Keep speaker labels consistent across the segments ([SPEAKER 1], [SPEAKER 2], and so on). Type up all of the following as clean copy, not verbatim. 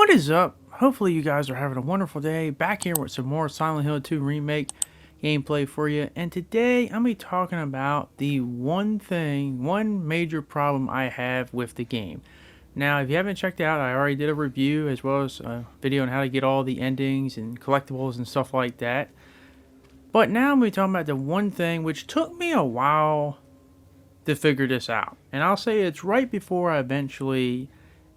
[SPEAKER 1] What is up? Hopefully you guys are having a wonderful day. Back here with some more Silent Hill 2 Remake gameplay for you. And today I'm going to be talking about the one major problem I have with the game. Now, if you haven't checked out, I already did a review as well as a video on how to get all the endings and collectibles and stuff like that. But now I'm going to be talking about the one thing which took me a while to figure this out. And I'll say it's right before I eventually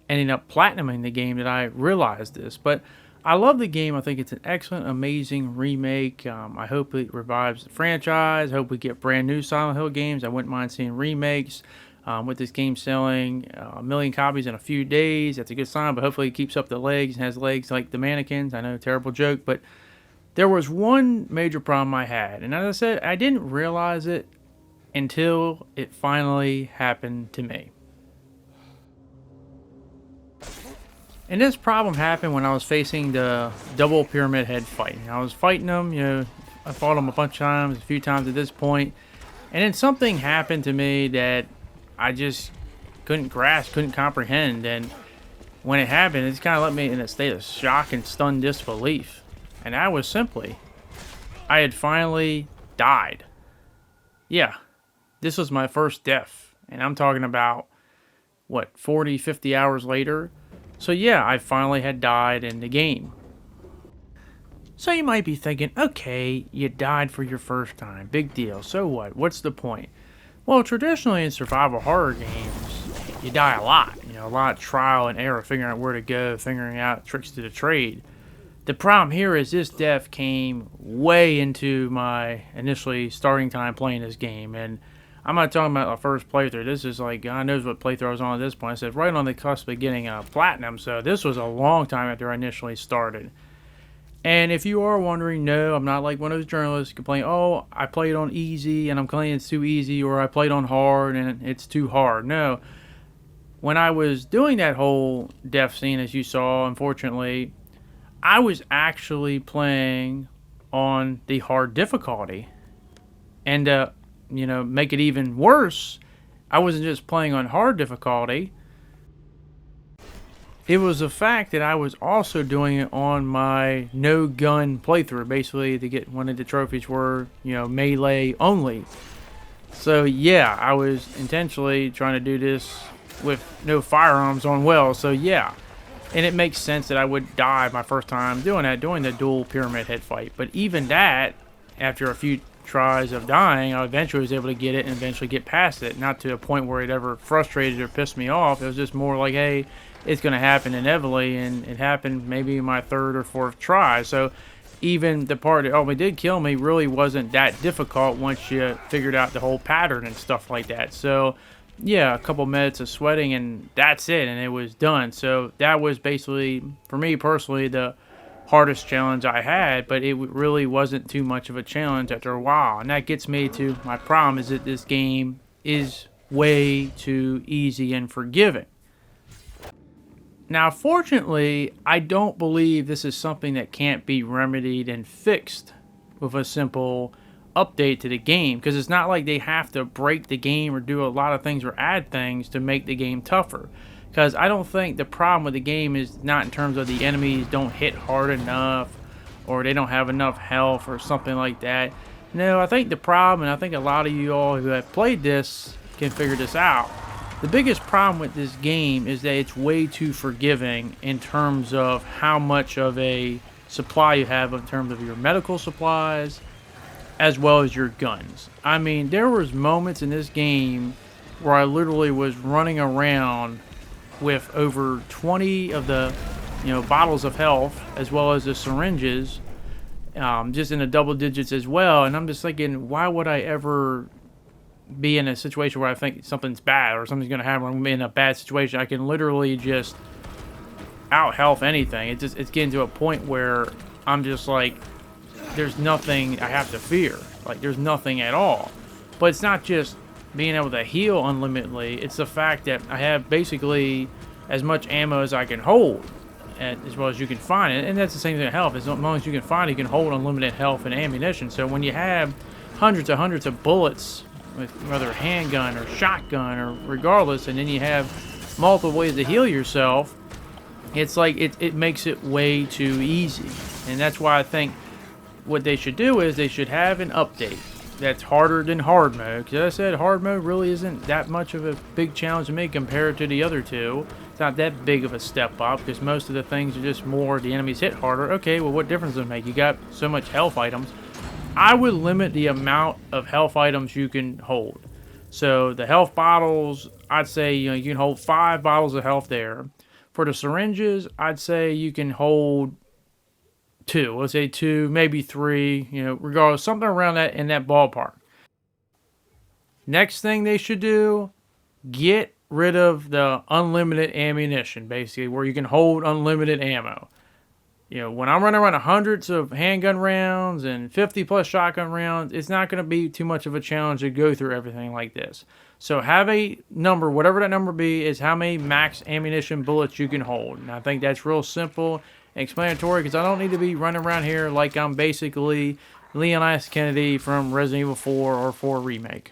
[SPEAKER 1] ending up platinuming the game that I realized this. But I love the game. I think it's an excellent, amazing remake. I hope it revives the franchise. I hope we get brand new Silent Hill games. I wouldn't mind seeing remakes. With this game selling 1 million copies in a few days, that's a good sign. But hopefully it keeps up the legs and has legs like the mannequins. I know, terrible joke. But there was one major problem I had. And as I said, I didn't realize it until it finally happened to me. And this problem happened when I was facing the double pyramid head fight. I was fighting them, I fought them a bunch of times, a few times at this point. And then something happened to me that I just couldn't grasp, couldn't comprehend. And when it happened, it just kind of left me in a state of shock and stunned disbelief. And that was simply, I had finally died. Yeah, this was my first death. And I'm talking about, 40, 50 hours later? So yeah, I finally had died in the game. So you might be thinking, okay, you died for your first time. Big deal. So what? What's the point? Well, traditionally in survival horror games, you die a lot. A lot of trial and error, figuring out where to go, figuring out tricks to the trade. The problem here is this death came way into my initially starting time playing this game. And I'm not talking about a first playthrough. This is like, God knows what playthrough I was on at this point. I said right on the cusp of getting a platinum, so this was a long time after I initially started. And if you are wondering, no, I'm not like one of those journalists complaining, oh, I played on easy and I'm complaining it's too easy, or I played on hard and it's too hard. No. When I was doing that whole death scene, as you saw, unfortunately, I was actually playing on the hard difficulty. And, make it even worse, I wasn't just playing on hard difficulty. It was the fact that I was also doing it on my no-gun playthrough. Basically, to get one of the trophies were, melee only. So, yeah, I was intentionally trying to do this with no firearms on well. So, yeah. And it makes sense that I would die my first time doing the dual pyramid head fight. But even that, after a few tries of dying, I eventually was able to get it and eventually get past it. Not to a point where it ever frustrated or pissed me off. It was just more like, hey, it's going to happen inevitably, and it happened maybe my third or fourth try. So even the part that it did kill me really wasn't that difficult once you figured out the whole pattern and stuff like that. So yeah, a couple minutes of sweating and that's it, and it was done. So that was basically, for me personally, the hardest challenge I had, but it really wasn't too much of a challenge after a while. And that gets me to my problem, is that this game is way too easy and forgiving. Now, fortunately, I don't believe this is something that can't be remedied and fixed with a simple update to the game, because it's not like they have to break the game or do a lot of things or add things to make the game tougher. Because I don't think the problem with the game is not in terms of the enemies don't hit hard enough or they don't have enough health or something like that. No, I think the problem, and I think a lot of you all who have played this can figure this out, the biggest problem with this game is that it's way too forgiving in terms of how much of a supply you have in terms of your medical supplies as well as your guns. I mean, there was moments in this game where I literally was running around with over 20 of the bottles of health as well as the syringes, just in the double digits as well. And I'm just thinking, why would I ever be in a situation where I think something's bad or something's going to happen, or I'm going to be in a bad situation? I can literally just out health anything. It's getting to a point where I'm just like, there's nothing I have to fear. Like, there's nothing at all. But it's not just being able to heal unlimitedly, it's the fact that I have basically as much ammo as I can hold, and as well as you can find it. And that's the same thing with health. As long as you can find it, you can hold unlimited health and ammunition. So when you have hundreds of bullets, with whether handgun or shotgun or regardless, and then you have multiple ways to heal yourself, It's like it makes it way too easy. And that's why I think what they should do is they should have an update that's harder than hard mode. Because as I said, hard mode really isn't that much of a big challenge to me compared to the other two. It's not that big of a step up because most of the things are just more the enemies hit harder. Okay, well, what difference does it make? You got so much health items. I would limit the amount of health items you can hold. So the health bottles, I'd say you can hold 5 bottles of health there. For the syringes, I'd say you can hold 2. Let's say 2, maybe 3. Regardless, something around that in that ballpark. Next thing they should do, get rid of the unlimited ammunition, basically, where you can hold unlimited ammo. When I'm running around hundreds of handgun rounds and 50 plus shotgun rounds, it's not going to be too much of a challenge to go through everything like this. So have a number, whatever that number be, is how many max ammunition bullets you can hold. And I think that's real simple and explanatory because I don't need to be running around here like I'm basically Leon S. Kennedy from Resident Evil 4 or 4 Remake.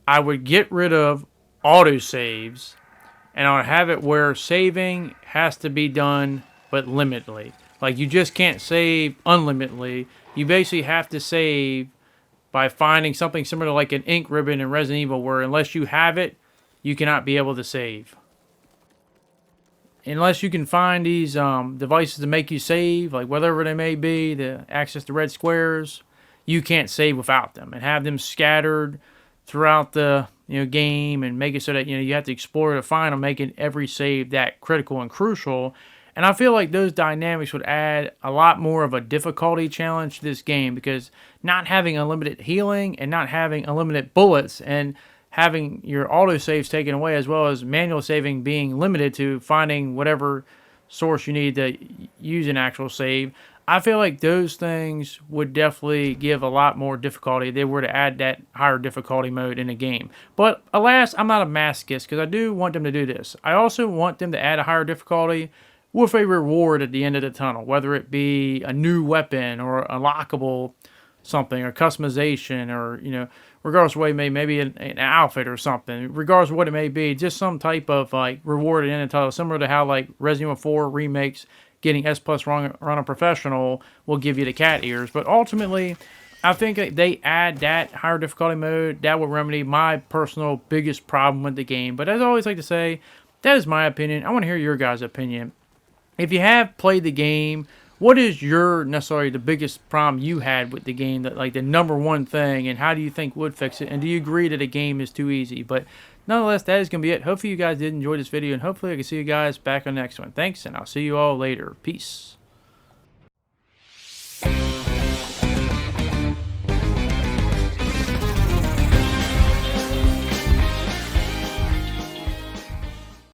[SPEAKER 1] I would get rid of autosaves, and I would have it where saving has to be done but limitedly. Like, you just can't save unlimitedly. You basically have to save by finding something similar to like an ink ribbon in Resident Evil, where unless you have it, you cannot be able to save. Unless you can find these devices to make you save, like whatever they may be, to access the red squares, you can't save without them. And have them scattered throughout the game and make it so that you have to explore to find them, making every save that critical and crucial. And I feel like those dynamics would add a lot more of a difficulty challenge to this game, because not having unlimited healing and not having unlimited bullets and having your autosaves taken away, as well as manual saving being limited to finding whatever source you need to use an actual save, I feel like those things would definitely give a lot more difficulty if they were to add that higher difficulty mode in a game. But alas, I'm not a masochist, because I do want them to do this. I also want them to add a higher difficulty with a reward at the end of the tunnel, whether it be a new weapon or a lockable something or customization, or regardless of what it may, maybe an outfit or something, regardless of what it may be, just some type of like reward at the end of the tunnel, similar to how like Resident Evil 4 remakes getting S+ run a professional will give you the cat ears. But ultimately, I think if they add that higher difficulty mode, that will remedy my personal biggest problem with the game. But as I always like to say, that is my opinion. I want to hear your guys' opinion. If you have played the game, what is your necessarily the biggest problem you had with the game, that like the number one thing, and how do you think would fix it? And do you agree that the game is too easy? But nonetheless, that is going to be it. Hopefully you guys did enjoy this video, and hopefully I can see you guys back on the next one. Thanks, and I'll see you all later. Peace.